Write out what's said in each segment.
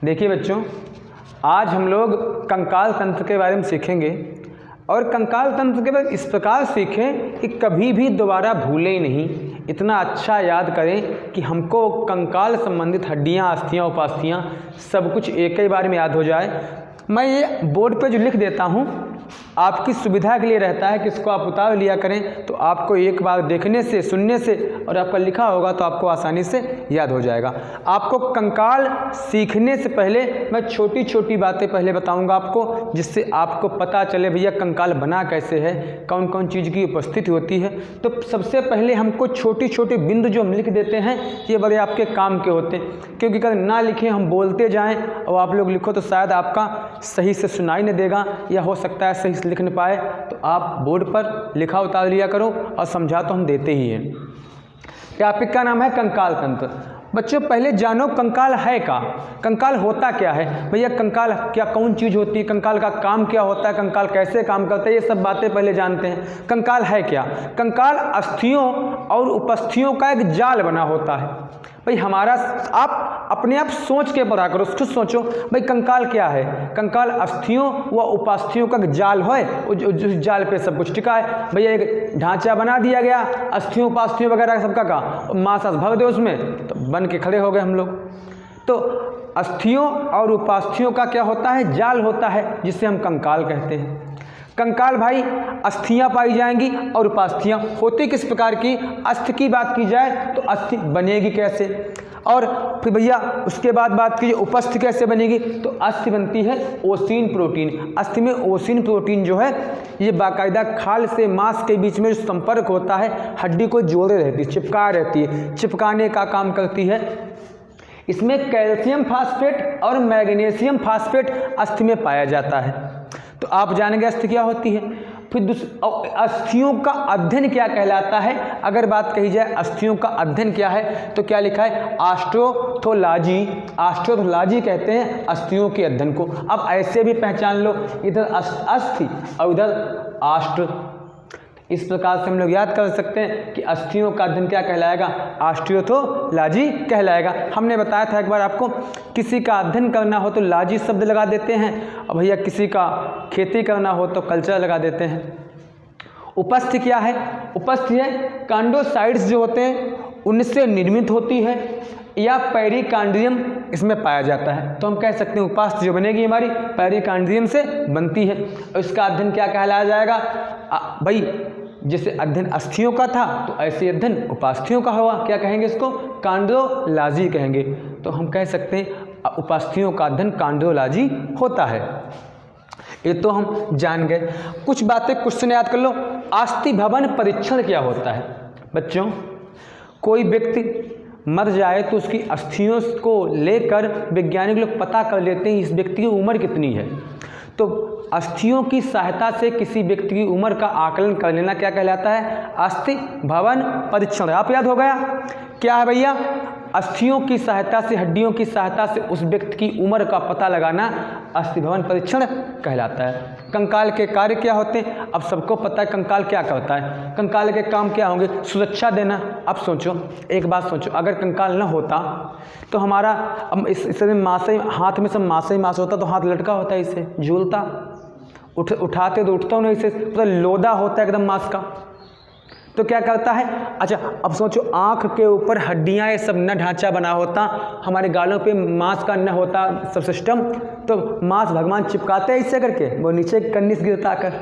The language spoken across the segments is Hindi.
देखिए बच्चों, आज हम लोग कंकाल तंत्र के बारे में सीखेंगे और कंकाल तंत्र के बारे में इस प्रकार सीखें कि कभी भी दोबारा भूलें ही नहीं, इतना अच्छा याद करें कि हमको कंकाल संबंधित हड्डियां, अस्थियां, उपास्थियां सब कुछ एक ही बार में याद हो जाए। मैं ये बोर्ड पे जो लिख देता हूँ आपकी सुविधा के लिए रहता है कि इसको आप उतार लिया करें, तो आपको एक बार देखने से, सुनने से और आपका लिखा होगा तो आपको आसानी से याद हो जाएगा। आपको कंकाल सीखने से पहले मैं छोटी छोटी बातें पहले बताऊंगा आपको, जिससे आपको पता चले भैया कंकाल बना कैसे है, कौन कौन चीज़ की उपस्थिति होती है। तो सबसे पहले हमको छोटी छोटी बिंदु जो हम लिख देते हैं ये बड़े आपके काम के होते हैं, क्योंकि अगर ना लिखें, हम बोलते जाएँ और आप लोग लिखो तो शायद आपका सही से सुनाई नहीं देगा या हो सकता है सही से लिख नहीं पाए। तो आप बोर्ड पर लिखा उतार लिया करो और समझा तो हम देते ही हैं। टॉपिक का नाम है कंकाल तंत्र। बच्चों पहले जानो कंकाल है क्या, कंकाल होता क्या है। भैया कंकाल क्या कौन चीज़ होती है, कंकाल का काम क्या होता है, कंकाल कैसे काम करता है, ये सब बातें पहले जानते हैं। कंकाल है क्या? कंकाल अस्थियों और उपस्थियों का एक जाल बना होता है। भाई हमारा, आप अपने आप सोच के पढ़ा करो, खुद सोचो भाई कंकाल क्या है। कंकाल अस्थियों व उपास्थियों का जाल है, उस जाल पे सब कुछ टिका है। भैया एक ढांचा बना दिया गया, अस्थियों उपास्थियों वगैरह सबका का मांस भर दो उसमें, तो बन के खड़े हो गए हम लोग। तो अस्थियों और उपास्थियों का क्या होता है? जाल होता है, जिसे हम कंकाल कहते हैं। कंकाल भाई अस्थियां पाई जाएंगी और उपास्थियां होती किस प्रकार की। अस्थि की बात की जाए तो अस्थि बनेगी कैसे, और फिर भैया उसके बाद बात कीजिए उपस्थ कैसे बनेगी। तो अस्थि बनती है ओसीन प्रोटीन। अस्थि में ओसीन प्रोटीन जो है ये बाकायदा खाल से मांस के बीच में जो संपर्क होता है, हड्डी को जोड़े रहती है, चिपका रहती है, चिपकाने का काम करती है। इसमें कैल्शियम फास्फेट और मैग्नीशियम फास्फेट अस्थि में पाया जाता है। तो आप जानेंगे अस्थि क्या होती है। फिर अस्थियों का अध्ययन क्या कहलाता है। अगर बात कही जाए अस्थियों का अध्ययन क्या है, तो क्या लिखा है? ऑस्टियोलॉजी। ऑस्टियोलॉजी कहते हैं अस्थियों के अध्ययन को। अब ऐसे भी पहचान लो, इधर अस्थि और उधर ऑस्टियो। इस प्रकार से हम लोग याद कर सकते हैं कि अस्थियों का अध्ययन क्या कहलाएगा? ऑस्टियोलॉजी कहलाएगा। हमने बताया था एक बार आपको, किसी का अध्ययन करना हो तो लॉजी शब्द लगा देते हैं, और भैया किसी का खेती करना हो तो कल्चर लगा देते हैं। उपस्थ क्या है? उपस्थ है कांडोसाइट्स जो होते हैं उनसे निर्मित होती है, या पेरिकार्डियम इसमें पाया जाता है। तो हम कह सकते हैं उपास्थि जो बनेगी हमारी पेरिकार्डियम से बनती है। और इसका अध्ययन क्या कहलाया जाएगा? भाई जैसे अध्ययन अस्थियों का था तो ऐसे अध्ययन उपास्थियों का हुआ, क्या कहेंगे इसको? कांड्रोलॉजी कहेंगे। तो हम कह सकते हैं उपास्थियों का अध्ययन कांड्रोलॉजी होता है। ये तो हम जान गए। कुछ बातें क्वेश्चन याद कर लो। अस्थि भवन परीक्षण क्या होता है? बच्चों कोई व्यक्ति मर जाए तो उसकी अस्थियों को लेकर वैज्ञानिक लोग पता कर लेते हैं इस व्यक्ति की उम्र कितनी है। तो अस्थियों की सहायता से किसी व्यक्ति की उम्र का आकलन कर लेना क्या कहलाता है? अस्थि भवन परीक्षण। आप याद हो गया क्या है भैया? अस्थियों की सहायता से, हड्डियों की सहायता से उस व्यक्ति की उम्र का पता लगाना अस्थि भवन परीक्षण कहलाता है। कंकाल के कार्य क्या होते हैं? अब सबको पता है कंकाल क्या करता है। कंकाल के काम क्या होंगे? सुरक्षा देना। अब सोचो, एक बात सोचो, अगर कंकाल न होता तो हमारा इससे मांस, हाथ में सब मांस ही मांस होता, तो हाथ लटका होता है, इससे झूलता, उठाते तो उठता नहीं, इससे पूरा लोदा होता है एकदम मांस का। तो क्या करता है? अच्छा अब सोचो, आँख के ऊपर हड्डियाँ, ये सब न ढांचा बना होता, हमारे गालों पे मांस का न होता सब सिस्टम, तो मांस भगवान चिपकाते हैं इससे करके, वो नीचे कन्नी से गिरता कर।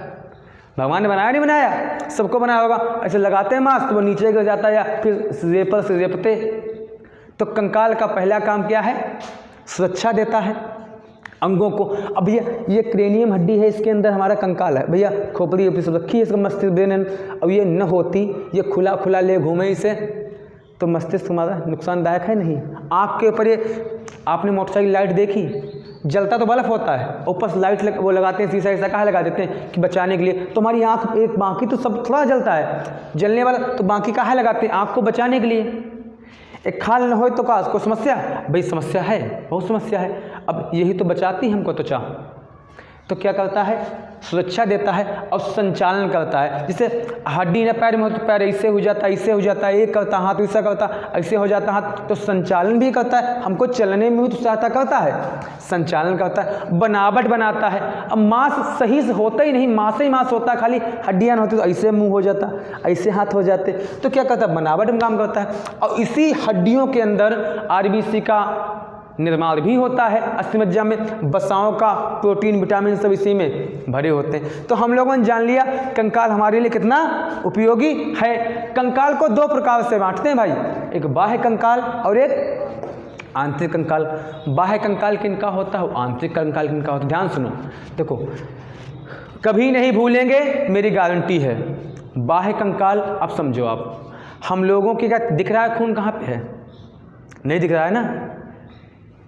भगवान ने बनाया नहीं बनाया? सबको बनाया होगा। ऐसे लगाते हैं मांस तो वो नीचे गिर जाता है, या फिर रेपर से रेपते। तो कंकाल का पहला काम क्या है? सुरक्षा देता है अंगों को। अब भैया ये क्रेनियम हड्डी है, इसके अंदर हमारा कंकाल है भैया, खोपड़ी सब रखी है, इसका मस्तिष्क ब्रेन। अब ये न होती, ये खुला खुला ले घूमे इसे, तो मस्तिष्क हमारा नुकसानदायक है नहीं। आँख के ऊपर ये, आपने मोटरसाइकिल लाइट देखी, जलता तो बल्ब होता है, ऊपर से लाइट वो लगाते हैं, शीशा ऐसा कहाँ लगा देते हैं कि बचाने के लिए। तो हमारी आँख एक, बाकी तो सब थोड़ा जलता है, जलने वाला, तो बाकी कहाँ लगाते हैं? आँख को बचाने के लिए। एक खाल न हो तो का कोई समस्या? भाई समस्या है, बहुत समस्या है। अब यही तो बचाती हमको त्वचा। तो क्या करता है, सुरक्षा देता है और संचालन करता है। जैसे हड्डी ना पैर में हो तो पैर ऐसे हो जाता है, ऐसे हो जाता है, एक करता हाथ ऐसा करता, ऐसे हो जाता हाथ, तो संचालन भी करता है, हमको चलने में भी तो सहायता करता है, संचालन करता है, बनावट बनाता है। अब मांस सही से होता ही नहीं, मांस ही मांस होता है, खाली हड्डियाँ न होती तो ऐसे मुँह हो जाता, ऐसे हाथ हो जाते, तो क्या करता है, बनावट में काम करता है। और इसी हड्डियों के अंदर RBC का निर्माण भी होता है, अस्थिमज्जा में वसाओं का प्रोटीन विटामिन सब इसी में भरे होते हैं। तो हम लोगों ने जान लिया कंकाल हमारे लिए कितना उपयोगी है। कंकाल को दो प्रकार से बांटते हैं भाई, एक बाह्य कंकाल और एक आंतरिक कंकाल। बाह्य कंकाल किनका होता है, आंतरिक कंकाल किनका होता है, ध्यान सुनो। देखो कभी नहीं भूलेंगे, मेरी गारंटी है। बाह्य कंकाल, अब समझो आप, हम लोगों के क्या दिख रहा है, खून कहाँ पे है, नहीं दिख रहा है ना,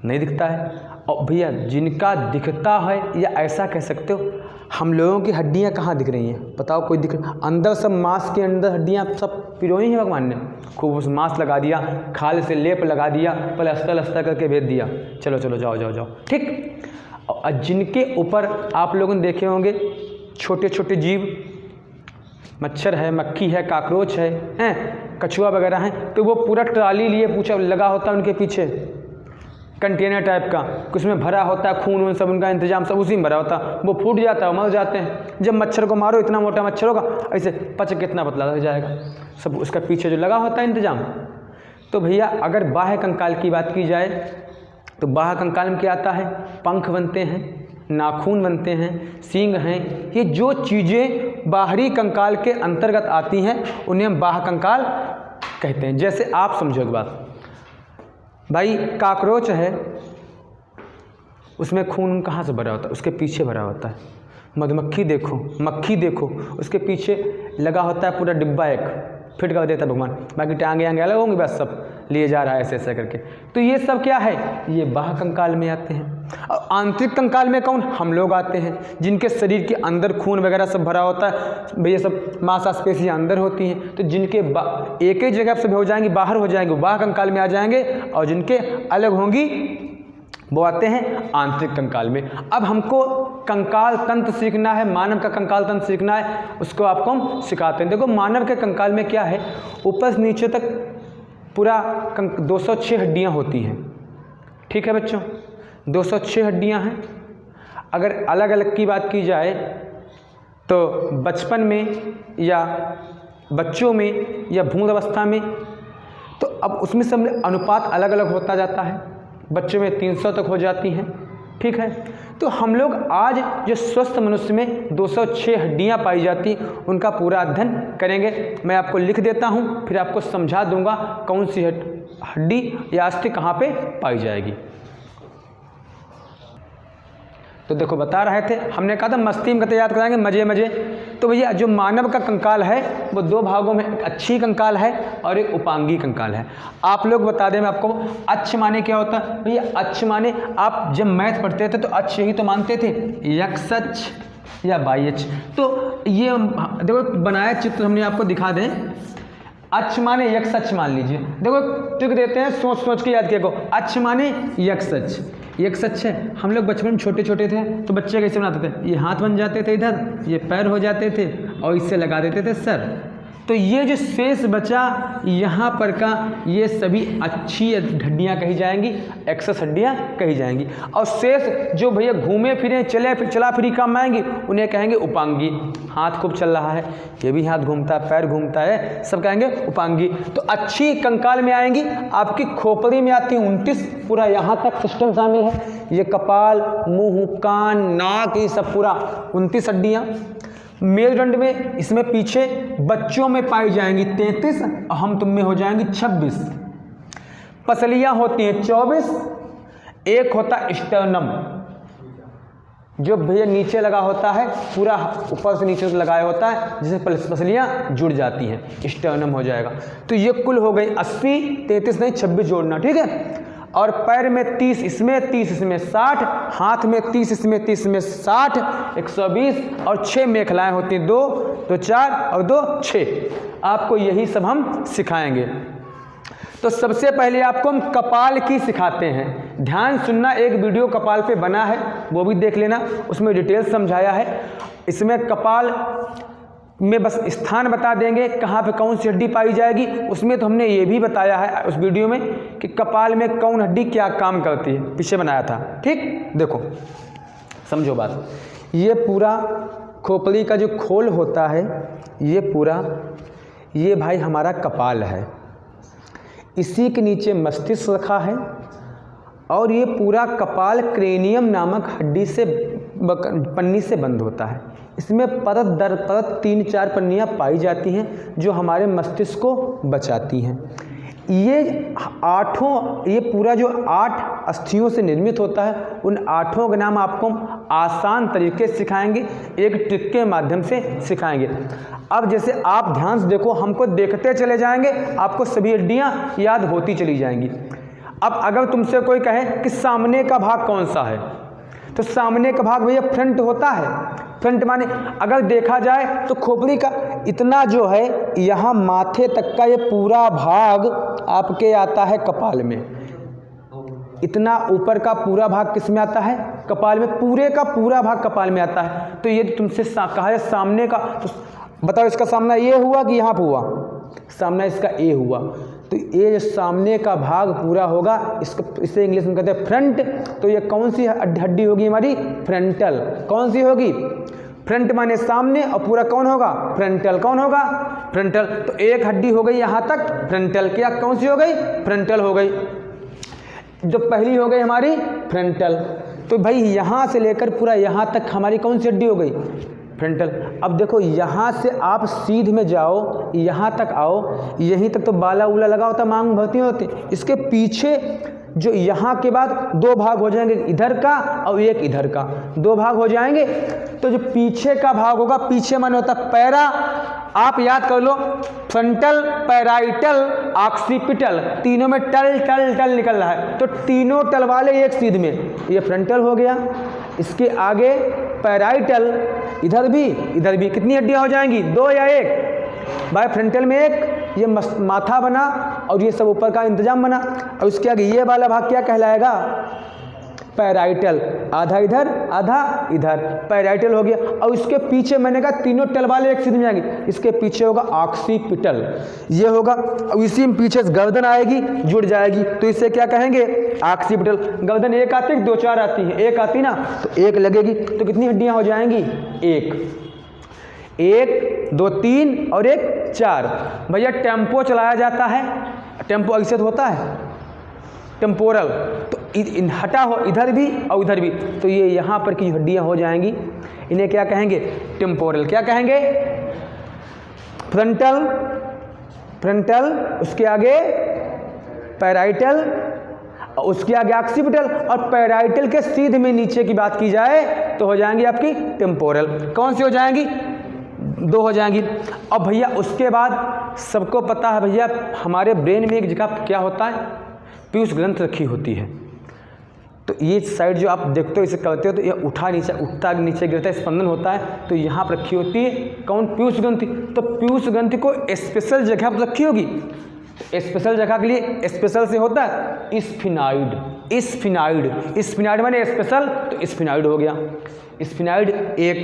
नहीं दिखता है। और भैया जिनका दिखता है, या ऐसा कह सकते हो हम लोगों की हड्डियां कहाँ दिख रही हैं, बताओ कोई दिख, अंदर सब मांस के अंदर हड्डियां सब पिरोई हैं भगवान ने, खूब उस मांस लगा दिया, खाल से लेप लगा दिया, प्लास्टर करके भेज दिया, चलो चलो जाओ जाओ जाओ, ठीक। और जिनके ऊपर आप लोगों ने देखे होंगे छोटे छोटे जीव, मच्छर है, मक्खी है, काकरोच है, कछुआ वगैरह हैं, तो वो पूरा ट्राली लिए पूछा लगा होता है उनके पीछे, कंटेनर टाइप का, उसमें भरा होता है खून, उन सब उनका इंतजाम सब उसी में भरा होता है, वो फूट जाता है, मर जाते हैं। जब मच्छर को मारो, इतना मोटा मच्छर होगा, ऐसे पच कितना पतला रह जाएगा, सब उसका पीछे जो लगा होता है इंतजाम। तो भैया अगर बाह्य कंकाल की बात की जाए तो बाह्य कंकाल में क्या आता है, पंख बनते हैं, नाखून बनते हैं, सींग हैं, ये जो चीज़ें बाहरी कंकाल के अंतर्गत आती हैं उन्हें हम बाह्य कंकाल कहते हैं। जैसे आप समझो एक बात भाई, काकरोच है, उसमें खून कहाँ से भरा होता है, उसके पीछे भरा होता है। मधुमक्खी देखो, मक्खी देखो, उसके पीछे लगा होता है पूरा डिब्बा, एक फिट कर देता है भगवान, बाकी टांगे आंगे अलग होंगी, बस सब लिए जा रहा है ऐसे ऐसे करके। तो ये सब क्या है, ये बाह्य कंकाल में आते हैं। और आंतरिक कंकाल में कौन, हम लोग आते हैं, जिनके शरीर के अंदर खून वगैरह सब भरा होता है, भैया सब मांसपेशियां अंदर होती हैं। तो जिनके एक ही जगह से हो जाएंगी, बाहर हो जाएंगे, बाह्य कंकाल में आ जाएंगे, और जिनके अलग होंगी वो आते हैं आंतरिक कंकाल में। अब हमको कंकाल तंत्र सीखना है, मानव का कंकाल तंत्र सीखना है, उसको आपको हम सिखाते हैं। देखो मानव के कंकाल में क्या है, ऊपर से नीचे तक पूरा 206 हड्डियां होती हैं, ठीक है बच्चों, 206 हड्डियां हैं। अगर अलग अलग की बात की जाए तो बचपन में या बच्चों में या भ्रूण अवस्था में, तो अब उसमें सब अनुपात अलग अलग होता जाता है, बच्चों में 300 तक हो जाती हैं, ठीक है। तो हम लोग आज जो स्वस्थ मनुष्य में 206 हड्डियां पाई जाती, उनका पूरा अध्ययन करेंगे। मैं आपको लिख देता हूं, फिर आपको समझा दूंगा कौन सी हड्डी या अस्थि कहाँ पे पाई जाएगी। तो देखो बता रहे थे, हमने कहा था मस्ती में याद कराएंगे, मजे मजे। तो भैया जो मानव का कंकाल है वो दो भागों में, एक अच्छी कंकाल है और एक उपांगी कंकाल है। आप लोग बता दें मैं आपको, अच्छ माने क्या होता है भैया, अच्छ माने आप जब मैथ पढ़ते थे तो अच्छ यही तो मानते थे, एक्स अक्ष या वाई अक्ष। तो ये देखो बनाया चित्र हमने आपको दिखा दें, अच्छ माने यक्ष अक्ष मान लीजिए। देखो ट्रिक देते हैं, सोच सोच के याद किया को, अच्छ माने यक्ष अक्ष, यक्ष अक्ष है। हम लोग बचपन में छोटे छोटे थे तो बच्चे कैसे बनाते थे, ये हाथ बन जाते थे इधर, ये पैर हो जाते थे और इससे लगा देते थे सर। तो ये जो शेष बचा यहाँ पर का, ये सभी अच्छी हड्डियाँ कही जाएंगी, एक्सेस हड्डियाँ कही जाएंगी। और शेष जो भैया घूमे फिरे चला फिरी काम आएंगी उन्हें कहेंगे उपांगी। हाथ खूब चल रहा है, ये भी हाथ घूमता है, पैर घूमता है, सब कहेंगे उपांगी। तो अच्छी कंकाल में आएंगी, आपकी खोपड़ी में आती है 29, पूरा यहाँ तक सिस्टम शामिल है, ये कपाल, मुंह, कान, नाक, ये सब पूरा 29 हड्डियाँ। मेरुदंड में इसमें पीछे बच्चों में पाई जाएंगी 33, हम तुम में हो जाएंगी 26। पसलियां होती हैं 24, एक होता स्टर्नम जो भैया नीचे लगा होता है, पूरा ऊपर से नीचे लगाया होता है, जिससे पसलियां जुड़ जाती हैं, स्टर्नम हो जाएगा। तो ये कुल हो गई 80, 33 नहीं 26 जोड़ना, ठीक है। और पैर में 30 इसमें, 30 इसमें, 60, हाथ में 30 इसमें, 30 इसमें, 60, 120 और 6 मेखलाएं होती हैं, 2, 2 4 और 2 6। आपको यही सब हम सिखाएंगे। तो सबसे पहले आपको हम कपाल की सिखाते हैं। ध्यान सुनना, एक वीडियो कपाल पे बना है, वो भी देख लेना, उसमें डिटेल समझाया है। इसमें कपाल में बस स्थान बता देंगे कहाँ पे कौन सी हड्डी पाई जाएगी। उसमें तो हमने ये भी बताया है उस वीडियो में कि कपाल में कौन हड्डी क्या काम करती है, पीछे बनाया था। ठीक, देखो समझो बात। ये पूरा खोपड़ी का जो खोल होता है, ये पूरा, ये भाई हमारा कपाल है। इसी के नीचे मस्तिष्क रखा है और ये पूरा कपाल क्रेनियम नामक हड्डी से पन्नी से बंद होता है। इसमें परत दर परत 3-4 पन्नियाँ पाई जाती हैं जो हमारे मस्तिष्क को बचाती हैं। ये पूरा जो 8 अस्थियों से निर्मित होता है, उन 8 के नाम आपको आसान तरीके से सिखाएंगे, एक ट्रिक के माध्यम से सिखाएंगे। अब जैसे आप ध्यान से देखो, हमको देखते चले जाएंगे, आपको सभी हड्डियाँ याद होती चली जाएंगी। अब अगर तुमसे कोई कहे कि सामने का भाग कौन सा है, तो सामने का भाग भैया फ्रंट होता है। फ्रंट माने अगर देखा जाए तो खोपड़ी का इतना जो है यहाँ माथे तक का ये पूरा भाग आपके आता है कपाल में। इतना ऊपर का पूरा भाग किस में आता है? कपाल में। पूरे का पूरा भाग कपाल में आता है। तो ये तुमसे कहा है सामने का, तो बताओ इसका सामना ये हुआ कि यहाँ पर हुआ? सामना इसका ए हुआ। तो ये जो सामने का भाग पूरा होगा, इसे इंग्लिश में कहते हैं फ्रंट। तो ये कौन सी हड्डी होगी हमारी? फ्रंटल। कौन सी होगी? फ्रंट माने सामने, और पूरा कौन होगा? फ्रंटल। कौन होगा? फ्रंटल। तो एक हड्डी हो गई यहाँ तक फ्रंटल। क्या कौन सी हो गई? फ्रंटल हो गई। जो पहली हो गई हमारी फ्रंटल। तो भाई यहाँ से लेकर पूरा यहाँ तक हमारी कौन सी हड्डी हो गई? फ्रंटल। अब देखो यहाँ से आप सीध में जाओ, यहाँ तक आओ, यहीं तक तो बाला उला लगा होता, मांग भरती होती। इसके पीछे जो यहाँ के बाद 2 भाग हो जाएंगे, इधर का और एक इधर का, 2 भाग हो जाएंगे। तो जो पीछे का भाग होगा, पीछे माने होता पैरा, आप याद कर लो, फ्रंटल, पैराइटल, ऑक्सीपिटल, तीनों में टल टल टल निकल रहा है। तो तीनों टल वाले एक सीध में, ये फ्रंटल हो गया। इसके आगे पैराइटल, इधर भी कितनी हड्डियां हो जाएंगी? 2 या 1? भाई फ्रंटल में एक, ये माथा बना और ये सब ऊपर का इंतजाम बना। और उसके आगे ये वाला भाग क्या कहलाएगा? पैराइटल। आधा इधर आधा इधर, पैराइटल हो गया। और इसके पीछे मैंने कहा तीनों टल वाले एक सीध में जाएंगे, इसके पीछे होगा ऑक्सीपिटल, ये होगा। और इसी में पीछे गर्दन आएगी, जुड़ जाएगी, तो इसे क्या कहेंगे? ऑक्सीपिटल। गर्दन एक आती है, 2-4 आती है? एक आती ना, तो एक लगेगी। तो कितनी हड्डियां हो जाएंगी? 1 2 3 और 1 4। भैया टेम्पो चलाया जाता है, टेम्पो ऐसे तो होता है, टेम्पोरल। तो हटा हो इधर भी और इधर भी, तो ये यहाँ पर की हड्डियाँ हो जाएंगी, इन्हें क्या कहेंगे? टेम्पोरल। क्या कहेंगे? फ्रंटल, उसके आगे पैराइटल, उसके आगे ऑक्सीपिटल, और पैराइटल के सीध में नीचे की बात की जाए तो हो जाएंगी आपकी टेम्पोरल। कौन सी हो जाएंगी? 2 हो जाएंगी। अब भैया उसके बाद सबको पता है भैया, हमारे ब्रेन में एक जगह क्या होता है? पीयूष ग्रंथ रखी होती है। तो ये साइड जो आप देखते हो, इसे करते हो तो ये उठता नीचे गिरता है, स्पंदन होता है। तो यहाँ पर रखी होती है कौन? पीयूष ग्रंथि। तो पीयूष ग्रंथि को स्पेशल जगह पर रखी होगी। स्पेशल जगह के लिए स्पेशल से होता है स्फिनाइड माने स्पेशल, तो स्फिनाइड हो गया। स्फिनाइड एक।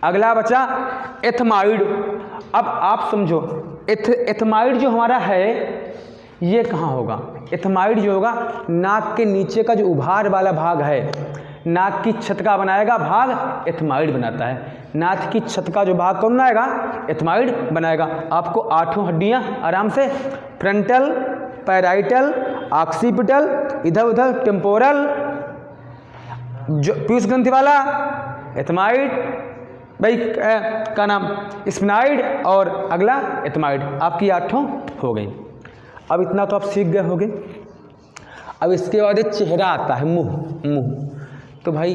अगला बचा एथमाइड। अब आप समझो, एथमाइड जो हमारा है ये कहाँ होगा? एथमाइड जो होगा नाक के नीचे का जो उभार वाला भाग है, नाक की छत का बनाएगा भाग, एथमाइड बनाता है। नाक की छत का जो भाग कौन बनाएगा? एथमाइड बनाएगा। आपको 8 हड्डियाँ आराम से, फ्रंटल, पैराइटल, ऑक्सीपिटल, इधर उधर टेम्पोरल, जो पीयूष ग्रंथि वाला, एथमाइड, भाई क्या नाम? स्फिनाइड, और अगला एथमाइड। आपकी 8 हो गई। अब इतना तो आप सीख गए होंगे। अब इसके बाद एक चेहरा आता है, मुंह। तो भाई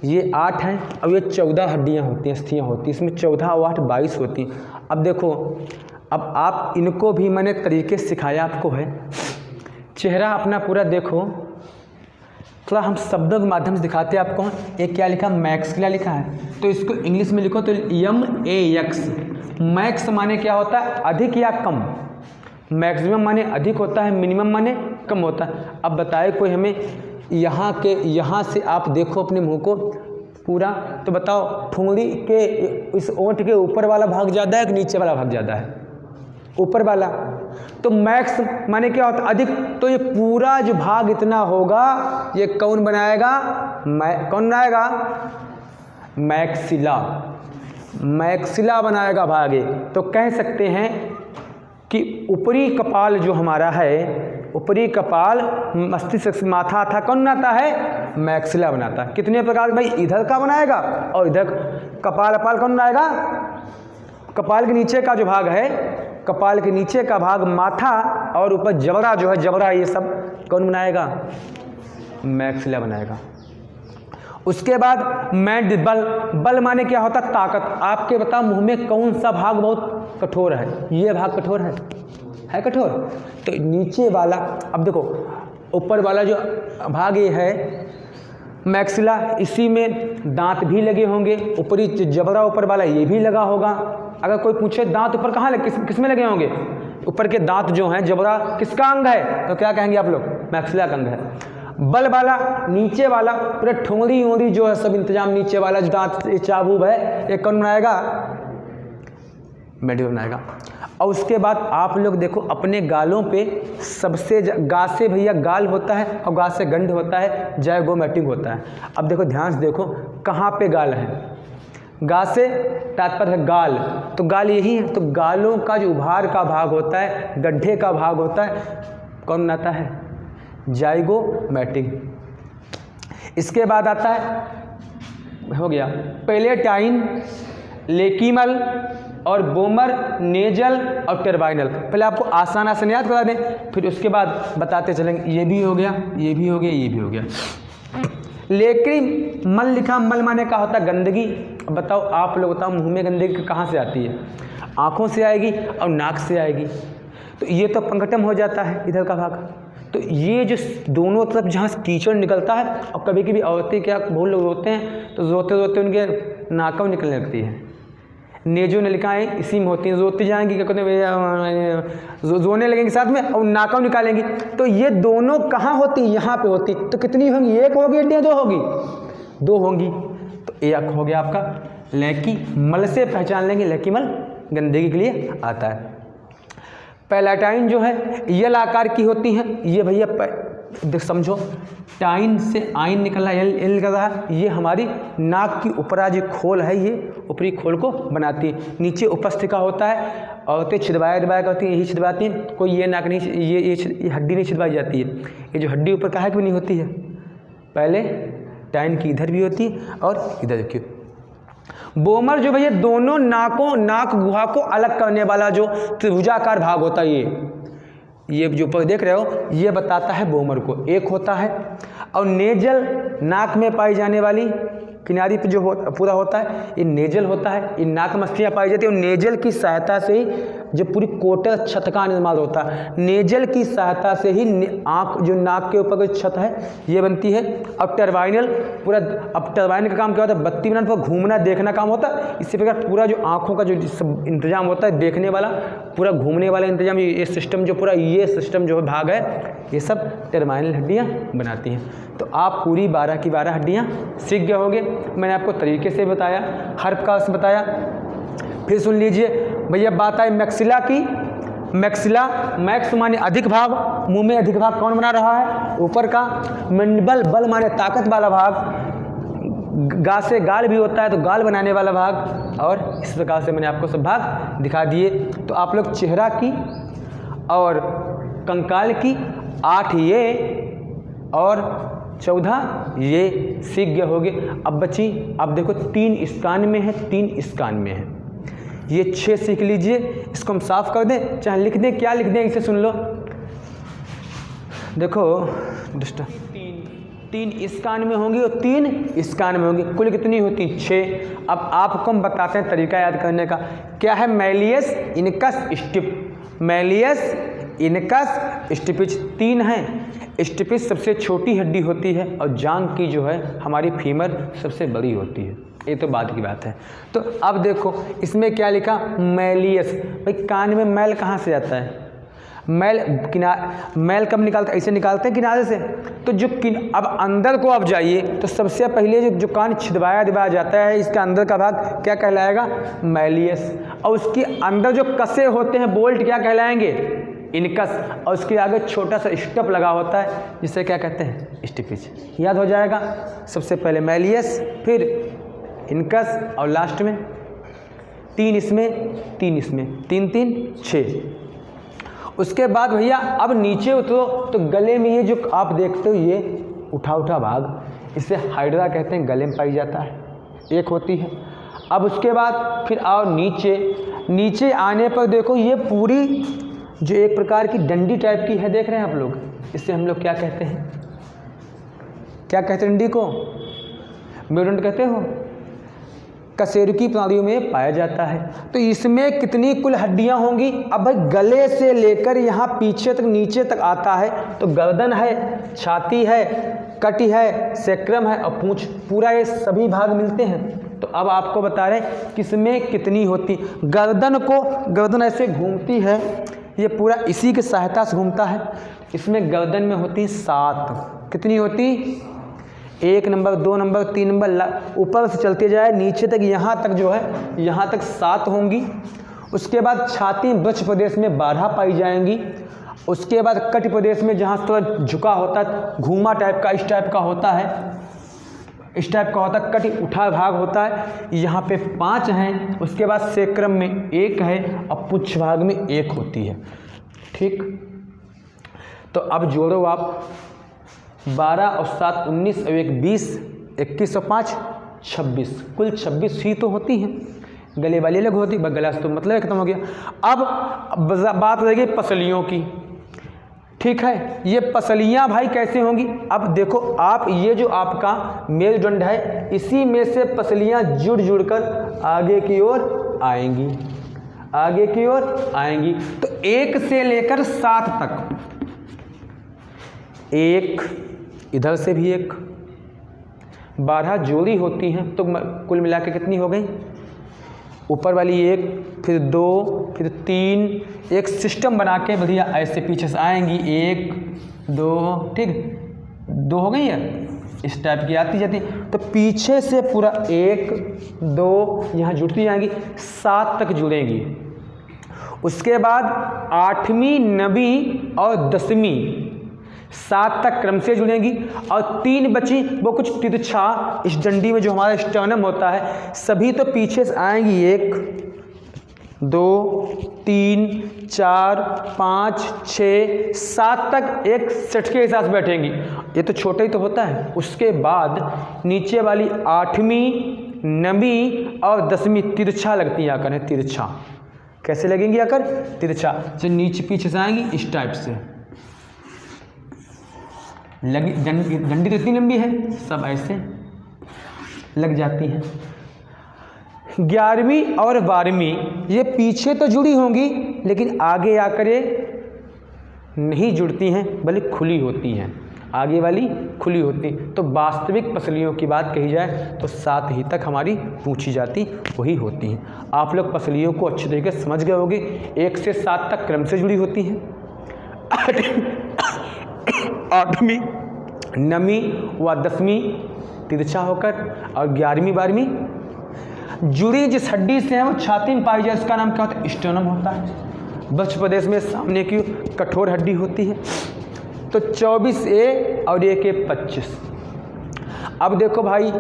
ये 8 हैं, अब ये 14 हड्डियां होती हैं, अस्थियां होती हैं। इसमें 14 और 8 22 होती हैं। अब देखो, अब आप इनको भी मैंने तरीके सिखाया आपको है। चेहरा अपना पूरा देखो, थोड़ा हम शब्दों के माध्यम से दिखाते हैं आपको। एक क्या लिखा? मैक्स। क्या लिखा है? तो इसको इंग्लिश में लिखो तो MAX। मैक्स माने क्या होता है? अधिक या कम। मैक्सिमम माने अधिक होता है, मिनिमम माने कम होता है। अब बताए कोई हमें यहाँ से आप देखो अपने मुंह को पूरा, तो बताओ ठुंगली के इस ओंठ के ऊपर वाला भाग ज़्यादा है कि नीचे वाला भाग ज़्यादा है? ऊपर वाला। तो मैक्स माने क्या होता है? अधिक। तो ये पूरा जो भाग इतना होगा ये कौन बनाएगा? कौन बनाएगा? मैक्सिला। मैक्सिला बनाएगा भाग ये। तो कह सकते हैं कि ऊपरी कपाल जो हमारा है, ऊपरी कपाल मस्तिष्क माथा था, कौन बनाता है? मैक्सिला बनाता है। कितने प्रकार? भाई इधर का बनाएगा और इधर कपाल कौन बनाएगा? कपाल के नीचे का जो भाग है, कपाल के नीचे का भाग माथा और ऊपर जबड़ा जो है, जबड़ा, ये सब कौन बनाएगा? मैक्सिला बनाएगा। उसके बाद मैंडिबल। बल माने क्या होता? ताकत। आपके बताओ मुंह में कौन सा भाग बहुत कठोर है? ये भाग कठोर है कठोर। तो नीचे वाला, अब देखो ऊपर वाला जो भाग ये है मैक्सिला, इसी में दांत भी लगे होंगे। ऊपरी जबड़ा ऊपर वाला ये भी लगा होगा। अगर कोई पूछे दांत ऊपर कहाँ लगे, किस में लगे होंगे? ऊपर के दांत जो हैं, जबड़ा किसका अंग है? तो क्या कहेंगे आप लोग? मैक्सिला का अंग है। बल वाला, नीचे वाला, पूरे ठुंगली जो है सब इंतजाम, नीचे वाला जो दांत चाबूब है, ये कौन बनाएगा? मैंडिबल बनाएगा। और उसके बाद आप लोग देखो अपने गालों पे सबसे गा से भैया गाल होता है और गा से गंड होता है, जायगोमैटिक होता है। अब देखो ध्यान से देखो कहाँ पे गाल है। गा से तात्पर्य है गाल, तो गाल यही है। तो गालों का जो उभार का भाग होता है, गड्ढे का भाग होता है, कौन बनाता है? जाइगोमैटिक। इसके बाद आता है, हो गया पैलेटाइन, लेकीमल और बोमर, नेजल और टर्बाइनल। पहले आपको आसान याद करा दें, फिर उसके बाद बताते चलेंगे। ये भी हो गया, ये भी हो गया, ये भी हो गया। लेकिन मल लिखा, मल माने का होता है गंदगी। अब बताओ आप लोग बताओ मुंह में गंदगी कहाँ से आती है? आँखों से आएगी और नाक से आएगी। तो ये तो पंकटम हो जाता है इधर का भाग। तो ये जो दोनों तरफ जहाँ से कीचड़ निकलता है, और कभी कभी औरतें क्या बहुत लोग रोते हैं, तो रोते रोते उनके नाकों निकलने लगती है। नेजो नलिकाएँ इसी में होती हैं, रोती जाएंगी, क्या कहते हैं, रोने लगेंगे साथ में और नाकों निकालेंगी। तो ये दोनों कहाँ होती? यहाँ पे होती। तो कितनी होंगी? एक होगी हड्डियाँ, दो होगी? दो होंगी। तो एक हो गया आपका लैकी मल से पहचान लेंगे, लैकी मल गंदगी के लिए आता है। पैलेटाइन जो है यल आकार की होती हैं। ये भैया समझो, टाइन से आइन निकला, एल निकल रहा है। ये हमारी नाक की ऊपरा जो खोल है, ये ऊपरी खोल को बनाती है। नीचे उपस्थिका होता है, औरतें छिदवाया करती हैं, यही छिदवाती हैं। कोई ये नाक नहीं, ये हड्डी नहीं छिदवाई जाती है। ये जो हड्डी ऊपर काहे की नहीं होती है? पहले टाइन की इधर भी होती है और इधर की। बोमर जो भैया दोनों नाक गुहा को अलग करने वाला जो त्रिभुजाकार भाग होता है, ये जो ऊपर देख रहे हो, ये बताता है बोमर को। एक होता है। और नेजल नाक में पाई जाने वाली किनारी पे जो पूरा होता है, ये नेजल होता है। ये नाक मस्तियाँ पाई जाती है और नेजल की सहायता से ही जो पूरी कोटर छत का निर्माण होता है। नेजल की सहायता से ही आँख जो नाक के ऊपर की छत है ये बनती है। अब टर्बाइनल पूरा, अब टर्बाइन का काम क्या होता है? बत्ती बनाने पर घूमना देखना काम होता है। इसी प्रकार पूरा जो आँखों का जो इंतजाम होता है देखने वाला, पूरा घूमने वाला इंतजाम, ये सिस्टम जो पूरा ये सिस्टम जो भाग है, ये सब टर्बाइनल हड्डियाँ बनाती हैं। तो आप पूरी 12 की 12 हड्डियाँ सीख गए होंगे। मैंने आपको तरीके से बताया, हर प्रकार से बताया। फिर सुन लीजिए भैया, बात आई मैक्सिला की। मैक्सिला, मैक्स माने अधिक भाग, मुंह में अधिक भाग कौन बना रहा है? ऊपर का। मैंडिबल, बल माने ताकत वाला भाग। गा से गाल भी होता है, तो गाल बनाने वाला भाग। और इस प्रकार से मैंने आपको सब भाग दिखा दिए। तो आप लोग चेहरा की और कंकाल की 8 ये और 14 ये सीख गए होगे। अब बच्ची, अब देखो 3 इस कान में है, 3 इस कान में है। ये 6 सीख लीजिए। इसको हम साफ कर दें, चाहे लिख दें, क्या लिख दें इसे सुन लो। देखो 3 इस कान में होंगी और 3 इस कान में होंगी। कुल कितनी होती? 6। अब आपको हम बताते हैं तरीका याद करने का। क्या है? Malleus, incus, stapes. Malleus, incus, stapes 3 हैं। स्टिपिच सबसे छोटी हड्डी होती है और जांघ की जो है हमारी फीमर सबसे बड़ी होती है। ये तो बात की बात है। तो अब देखो इसमें क्या लिखा? मैलियस। भाई कान में मैल कहाँ से आता है? मैल कब निकालते, ऐसे निकालते हैं किनारे से। तो जो अब अंदर को आप जाइए तो सबसे पहले जो कान छिदवाया दिवाया जाता है, इसका अंदर का भाग क्या कहलाएगा, मैलियस। और उसके अंदर जो कसे होते हैं बोल्ट क्या कहलाएंगे, इनकस। और उसके आगे छोटा सा स्टप लगा होता है जिसे क्या कहते हैं, स्टिपिच। याद हो जाएगा, सबसे पहले मैलियस, फिर इनकस, और लास्ट में 3 इसमें 3 इसमें, 3 3 6। उसके बाद भैया अब नीचे उतरो तो गले में ये जो आप देखते हो ये उठा भाग, इसे हाइड्रा कहते हैं, गले में पाई जाता है, एक होती है। अब उसके बाद फिर आओ नीचे आने पर देखो ये पूरी जो एक प्रकार की डंडी टाइप की है, देख रहे हैं आप लोग, इसे हम लोग क्या कहते हैं, क्या कहते हैं डंडी को, मेरुदंड कहते हो, कशेरुकी प्राणियों में पाया जाता है। तो इसमें कितनी कुल हड्डियां होंगी, अब भाई गले से लेकर यहाँ पीछे तक नीचे तक आता है तो गर्दन है, छाती है, कटी है, सेक्रम है और पूंछ, पूरा ये सभी भाग मिलते हैं। तो अब आपको बता रहे हैं किसमें कितनी होती। गर्दन ऐसे घूमती है, ये पूरा इसी की सहायता से घूमता है। इसमें गर्दन में होती 7, कितनी होती, 1 नंबर 2 नंबर 3 नंबर, ऊपर से चलते जाए नीचे तक, यहाँ तक जो है यहाँ तक 7 होंगी। उसके बाद छाती वृक्ष प्रदेश में 12 पाई जाएंगी। उसके बाद कटी प्रदेश में जहाँ थोड़ा झुका होता है, घूमा टाइप का, इस टाइप का होता है, इस टाइप का होता है, कटी उठा भाग होता है, यहाँ पे 5 हैं। उसके बाद सेक्रम में 1 है और पुच्छ भाग में 1 होती है। ठीक, तो अब जोड़ो आप, 12 और 7 19 और 1 20, 21 और 5 26, कुल 26 ही तो होती हैं। गले वाली अलग होती, गला से तो मतलब खत्म हो गया। अब बात रहेगी पसलियों की। ठीक है, ये पसलियाँ भाई कैसे होंगी, अब देखो आप, ये जो आपका मेरुदंड है इसी में से पसलियाँ जुड़ कर आगे की ओर आएंगी, आगे की ओर आएंगी। तो 1 से लेकर 7 तक, 1 इधर से भी 1, 12 जोड़ी होती हैं। तो कुल मिला के कितनी हो गई, ऊपर वाली 1, फिर 2, फिर 3, एक सिस्टम बना के बढ़िया ऐसे पीछे से आएंगी, 1 2, ठीक, 2 हो गई है, इस टाइप की आती जाती। तो पीछे से पूरा 1 2 यहाँ जुड़ती जाएंगी, 7 तक जुड़ेंगी। उसके बाद 8वीं 9वीं और 10वीं 7 तक क्रम से जुड़ेंगी। और 3 बची वो कुछ तिरछा, इस डंडी में जो हमारा स्टर्नम होता है, सभी तो पीछे से आएंगी, 1 2 3 4 5 6 7 तक एक सेट के हिसाब से बैठेंगी। ये तो छोटा ही तो होता है। उसके बाद नीचे वाली 8वीं 9वीं और 10वीं तिरछा लगती है आकर, है तिरछा। कैसे लगेंगी आकर, तिरछा, जो नीचे पीछे से आएंगी इस टाइप से लगी। डंडी तो इतनी लंबी है, सब ऐसे लग जाती हैं। 11वीं और 12वीं ये पीछे तो जुड़ी होंगी लेकिन आगे आकर ये नहीं जुड़ती हैं, बल्कि खुली होती हैं, आगे वाली खुली होती। तो वास्तविक पसलियों की बात कही जाए तो 7 ही तक हमारी पूछी जाती वही होती हैं। आप लोग पसलियों को अच्छी तरीके से समझ गए होंगे। 1 से 7 तक क्रम से जुड़ी होती हैं। 8वीं 9वीं व 10वीं तिरछा होकर, और 11वीं 12वीं जुड़ी जिस हड्डी से है वो छाती में पाई जाए, उसका नाम क्या होता है, स्टर्नम होता है। वक्ष प्रदेश में सामने की कठोर हड्डी होती है। तो 24A और 1A 25। अब देखो भाई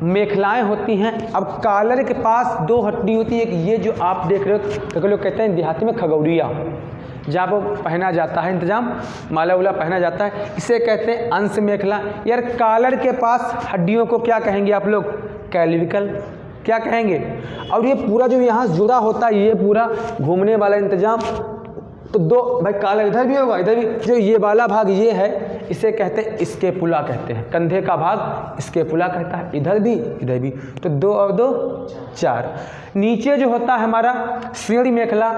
मेखलाएं होती हैं। अब कॉलर के पास 2 हड्डी होती है, एक ये जो आप देख रहे हो, तो लोग कहते हैं देहाती में खगौरिया, जहाँ वो पहना जाता है, इंतजाम माला उला पहना जाता है, इसे कहते हैं अंश मेखला। यार कॉलर के पास हड्डियों को क्या कहेंगे आप लोग, कैल्विकल, क्या कहेंगे। और ये पूरा जो यहाँ जुड़ा होता है, ये पूरा घूमने वाला इंतजाम, तो 2 भाई कॉलर इधर भी होगा, इधर भी, जो ये वाला भाग ये है इसे कहते हैं स्केपुला कहते हैं, कंधे का भाग स्केपुला कहता है, इधर भी इधर भी। तो 2 और 2 4। नीचे जो होता है हमारा सीढ़ी मेखला,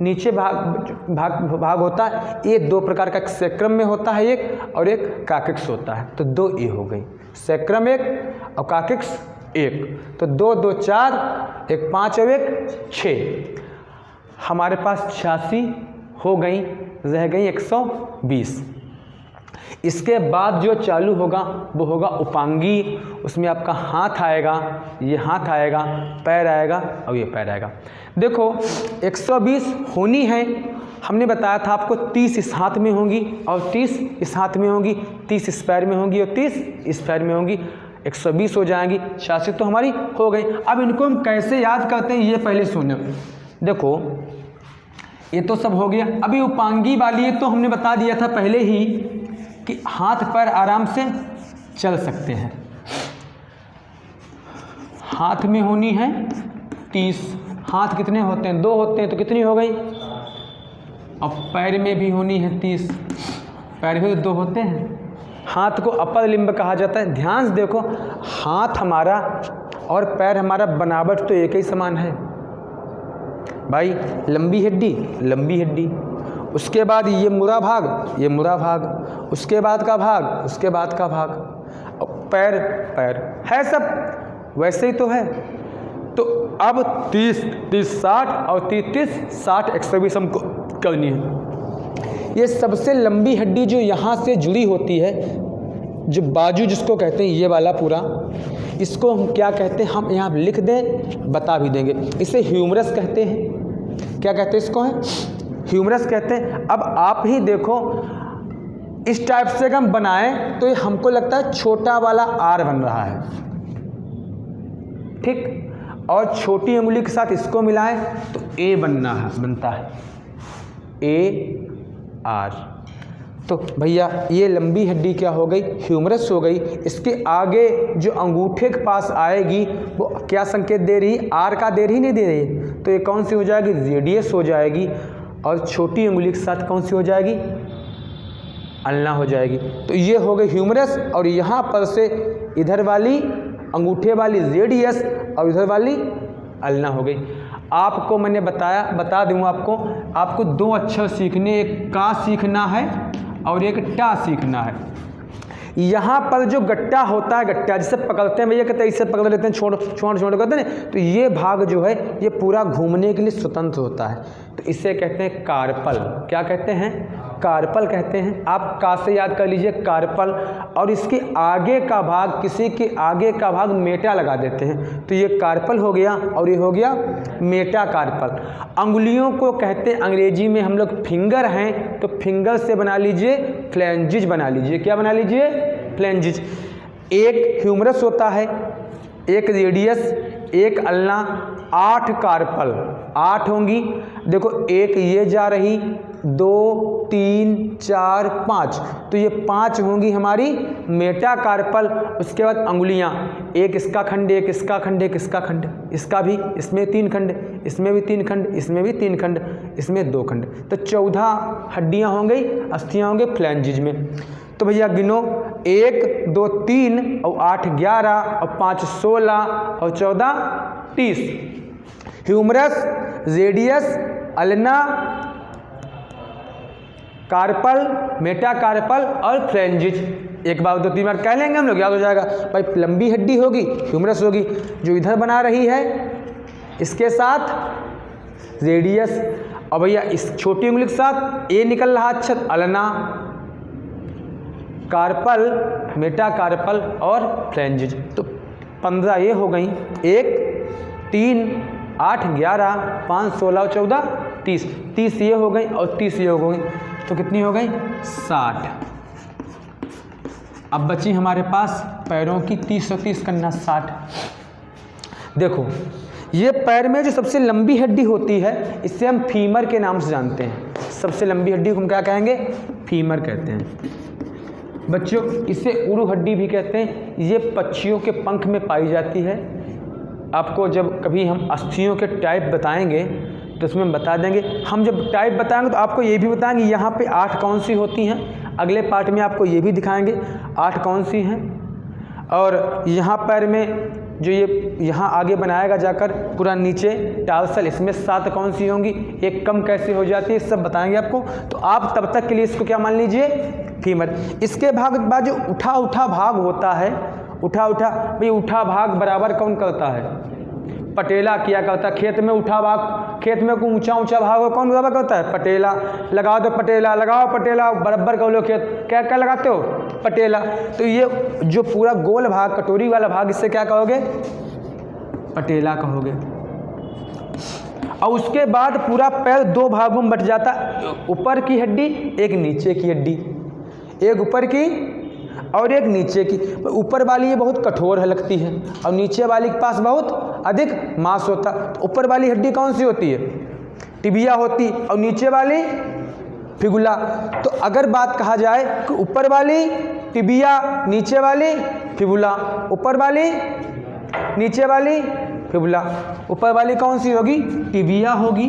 नीचे भाग होता है, ये 2 प्रकार का, सेक्रम में होता है एक, और एक काकिक्स होता है। तो 2 ये हो गई, सेक्रम 1 और काकिक्स 1। तो 2 2 4, एक 5 और एक 6, हमारे पास 86 हो गई, रह गई 120। इसके बाद जो चालू होगा वो होगा उपांगी। उसमें आपका हाथ आएगा, ये हाथ आएगा, पैर आएगा और ये पैर आएगा। देखो 120 होनी है, हमने बताया था आपको 30 इस हाथ में होंगी और 30 इस हाथ में होंगी, 30 इस पैर में होंगी और 30 इस पैर में होंगी, 120 हो जाएंगी। 86 तो हमारी हो गई। अब इनको हम कैसे याद करते हैं ये पहले सुनो। देखो ये तो सब हो गया। अभी उपांगी वाली एक तो हमने बता दिया था पहले ही कि हाथ पैर आराम से चल सकते हैं। हाथ में होनी है 30, हाथ कितने होते हैं? 2 होते हैं, तो कितनी हो गई? अब पैर में भी होनी है 30, पैर में तो 2 होते हैं। हाथ को अपर लिम्ब कहा जाता है। ध्यान से देखो, हाथ हमारा और पैर हमारा बनावट तो एक ही समान है भाई। लंबी हड्डी, लंबी हड्डी, उसके बाद ये मुड़ा भाग, ये मुड़ा भाग, उसके बाद का भाग, उसके बाद का भाग, पैर पैर है सब वैसे ही तो है। तो अब 30 30 60 और 30 30 60 120 हमको करनी है। ये सबसे लंबी हड्डी जो यहाँ से जुड़ी होती है, जो बाजू जिसको कहते हैं, ये वाला पूरा, इसको हम क्या कहते हैं? हम यहाँ लिख दें, बता भी देंगे। इसे ह्यूमरस कहते हैं। क्या कहते हैं इसको? है ह्यूमरस कहते हैं। अब आप ही देखो, इस टाइप से अगर हम बनाएं तो ये हमको लगता है छोटा वाला आर बन रहा है, ठीक, और छोटी उंगली के साथ इसको मिलाएं तो ए बनता है, ए आर। तो भैया ये लंबी हड्डी क्या हो गई? ह्यूमरस हो गई। इसके आगे जो अंगूठे के पास आएगी वो क्या संकेत दे रही? आर का दे रही, नहीं दे रही? तो ये कौन सी हो जाएगी? रेडियस हो जाएगी। और छोटी उंगली के साथ कौन सी हो जाएगी? अल्ना हो जाएगी। तो ये हो गई ह्यूमरस, और यहाँ पर से इधर वाली अंगूठे वाली रेडियस और इधर वाली अल्ना हो गई। आपको मैंने बताया, बता दूँ आपको 2 अक्षर सीखने, एक का सीखना है और एक टा सीखना है। यहाँ पर जो गट्टा होता है, गट्टा जिसे पकड़ते हैं भैया, कहते हैं इसे पकड़ लेते हैं, छोड़ करते हैं, तो ये भाग जो है ये पूरा घूमने के लिए स्वतंत्र होता है। तो इसे कहते हैं कार्पल। क्या कहते हैं? कार्पल कहते हैं। आप का से याद कर लीजिए, कार्पल। और इसके आगे का भाग, किसी के आगे का भाग मेटा लगा देते हैं, तो ये कार्पल हो गया और ये हो गया मेटा कार्पल। अंगुलियों को कहते हैं अंग्रेजी में हम लोग फिंगर हैं, तो फिंगर से बना लीजिए फ्लैंजिज बना लीजिए। क्या बना लीजिए? फ्लैंजिज। एक ह्यूमरस होता है, एक रेडियस, एक अल्ना, 8 कार्पल, 8 होंगी। देखो एक ये जा रही, 2 3 4 5, तो ये 5 होंगी हमारी मेटा कार्पल। उसके बाद अंगुलियां, एक इसका खंड, एक इसका खंड, एक इसका खंड, इसका भी, इसमें 3 खंड, इसमें भी 3 खंड, इसमें भी 3 खंड, इसमें 2 खंड, तो 14 हड्डियां हो गई, अस्थियां होंगे फ्लैंजिज में। तो भैया गिनो, 1 2 3 और 8 11 और 5 16 और 14 30। Humerus, radius, ulna, carpal, metacarpal और फ्लैंजिज। एक बार 2 3 बार कह लेंगे हम लोग, याद हो जाएगा भाई। लंबी हड्डी होगी, ह्यूमरस होगी, जो इधर बना रही है, इसके साथ रेडियस, और भैया इस छोटी उंगली के साथ ए निकल रहा अक्षर, अल्ना, कार्पल, मेटा कार्पल और फ्लैंजिज। तो 15 ये हो गई, 1 3 8 11 5 16 और 14 30। 30 ये हो गई और 30 ये हो गई, तो कितनी हो गई? 60। अब बची हमारे पास पैरों की 30 और 30 करना 60। देखो ये पैर में जो सबसे लंबी हड्डी होती है, इसे हम फीमर के नाम से जानते हैं। सबसे लंबी हड्डी को हम क्या कहेंगे? फीमर कहते हैं बच्चों। इसे उरु हड्डी भी कहते हैं। ये पक्षियों के पंख में पाई जाती है। आपको जब कभी हम अस्थियों के टाइप बताएंगे तो उसमें हम बता देंगे। हम जब टाइप बताएंगे तो आपको ये भी बताएंगे यहाँ पे 8 कौन सी होती हैं। अगले पार्ट में आपको ये भी दिखाएंगे 8 कौन सी हैं। और यहाँ पैर में जो ये यहाँ आगे बनाएगा जाकर पूरा नीचे टार्सल, इसमें 7 कौन सी होंगी, एक कम कैसे हो जाती है, सब बताएंगे आपको। तो आप तब तक के लिए इसको क्या मान लीजिए? फीमर। इसके बाद जो उठा भाग होता है, उठा भाई, उठा भाग बराबर कौन करता है? पटेला किया करता। खेत में उठा भाग, खेत में कोई ऊंचा ऊंचा भाग हो, कौन भाग करता है? पटेला। लगाओ तो पटेला, लगाओ पटेला, बराबर कर लो खेत, क्या क्या लगाते हो? पटेला। तो ये जो पूरा गोल भाग, कटोरी वाला भाग, इससे क्या कहोगे? पटेला कहोगे। और उसके बाद पूरा पैर दो भागों में बट जाता, ऊपर की हड्डी, एक नीचे की हड्डी, एक ऊपर की और एक नीचे की। ऊपर वाली ये बहुत कठोर लगती है और नीचे वाली के पास बहुत अधिक मांस होता। तो ऊपर वाली हड्डी कौन सी होती है? टिबिया होती, और नीचे वाली फिबुला। तो अगर बात कहा जाए कि ऊपर वाली टिबिया, नीचे वाली फिबुला, ऊपर वाली नीचे वाली फिबुला, ऊपर वाली कौन सी होगी? टिबिया होगी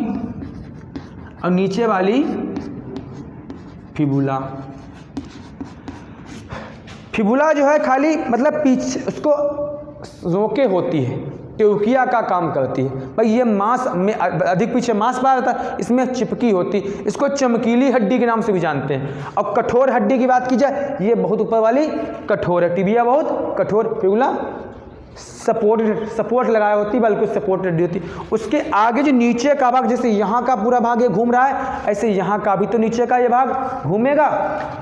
और नीचे वाली फिबुला। फिबुला जो है खाली मतलब पीछे उसको रोके होती है, टेउकिया का काम करती है। भाई ये मांस में अधिक पीछे मांस पाया जाता है, इसमें चिपकी होती, इसको चमकीली हड्डी के नाम से भी जानते हैं। अब कठोर हड्डी की बात की जाए, ये बहुत ऊपर वाली कठोर है, टिबिया बहुत कठोर, फिबुला सपोर्ट लगाया होती, बल्कि सपोर्ट हड्डी होती। उसके आगे जो नीचे का भाग, जैसे यहाँ का पूरा भाग ये घूम रहा है, ऐसे यहाँ का भी तो नीचे का ये भाग घूमेगा।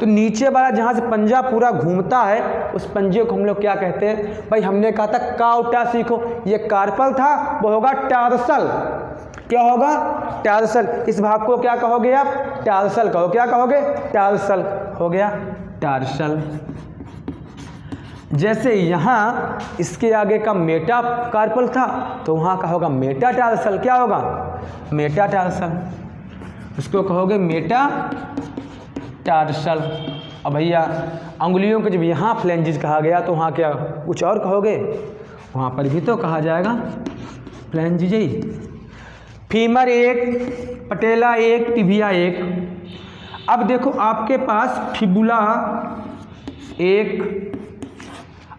तो नीचे वाला जहाँ से पंजा पूरा घूमता है, उस पंजे को हम लोग क्या कहते हैं? भाई हमने कहा था काउटा सीखो, ये कार्पल था, वो होगा टार्सल। क्या होगा? टार्सल। इस भाग को क्या कहोगे आप? टार्सल कहो। क्या कहोगे? टार्सल हो गया, टार्सल। जैसे यहाँ इसके आगे का मेटा कार्पल था, तो वहाँ का होगा मेटा टार्सल। क्या होगा? Meta tarsal. उसको कहोगे मेटा टार्सल। अब भैया अंगुलियों के जब यहाँ फ्लेंजिज कहा गया, तो वहाँ क्या कुछ और कहोगे? वहाँ पर भी तो कहा जाएगा फ्लेंजिज ही। फीमर एक, पटेला एक, टिबिया एक। अब देखो आपके पास फिबुला एक।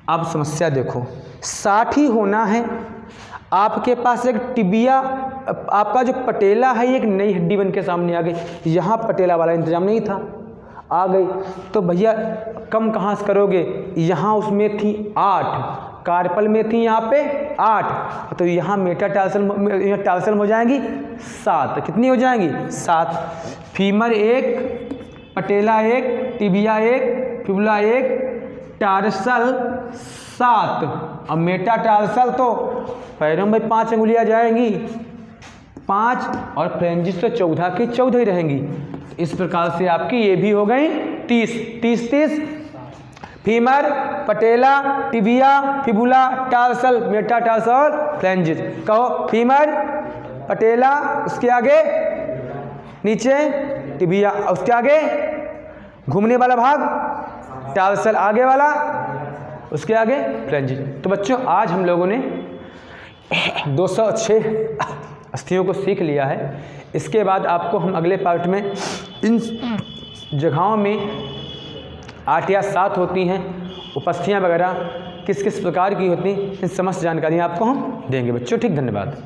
अब समस्या देखो, 60 ही होना है। आपके पास एक टिबिया, आपका जो पटेला है एक नई हड्डी बन के सामने आ गई। यहाँ पटेला वाला इंतजाम नहीं था, आ गई। तो भैया कम कहाँ से करोगे? यहाँ उसमें थी 8, कार्पल में थी यहाँ पे 8, तो यहाँ मेटा टार्सल हो जाएंगी 7। कितनी हो जाएंगी? 7। फीमर एक, पटेला एक, टिबिया एक, फिबुला एक, टार्सल 7 और मेटा टार्सल तो पैरों में 5 अंगुलियाँ जाएंगी, 5 और फ्लेंजिस तो 14 की 14 ही रहेंगी। इस प्रकार से आपकी ये भी हो गई 30। Femur, patella, tibia, fibula, tarsal, metatarsal और फ्लेंजिस। कहो फीमर, पटेला, उसके आगे नीचे टिबिया, उसके आगे घूमने वाला भाग टार्सल, आगे वाला उसके आगे फ्लेंजिस। तो बच्चों आज हम लोगों ने 206 अस्थियों को सीख लिया है। इसके बाद आपको हम अगले पार्ट में इन जगहों में 8 या 7 होती हैं उपस्थियाँ वगैरह किस किस प्रकार की होती हैं, इन समस्त जानकारियाँ आपको हम देंगे बच्चों। ठीक, धन्यवाद।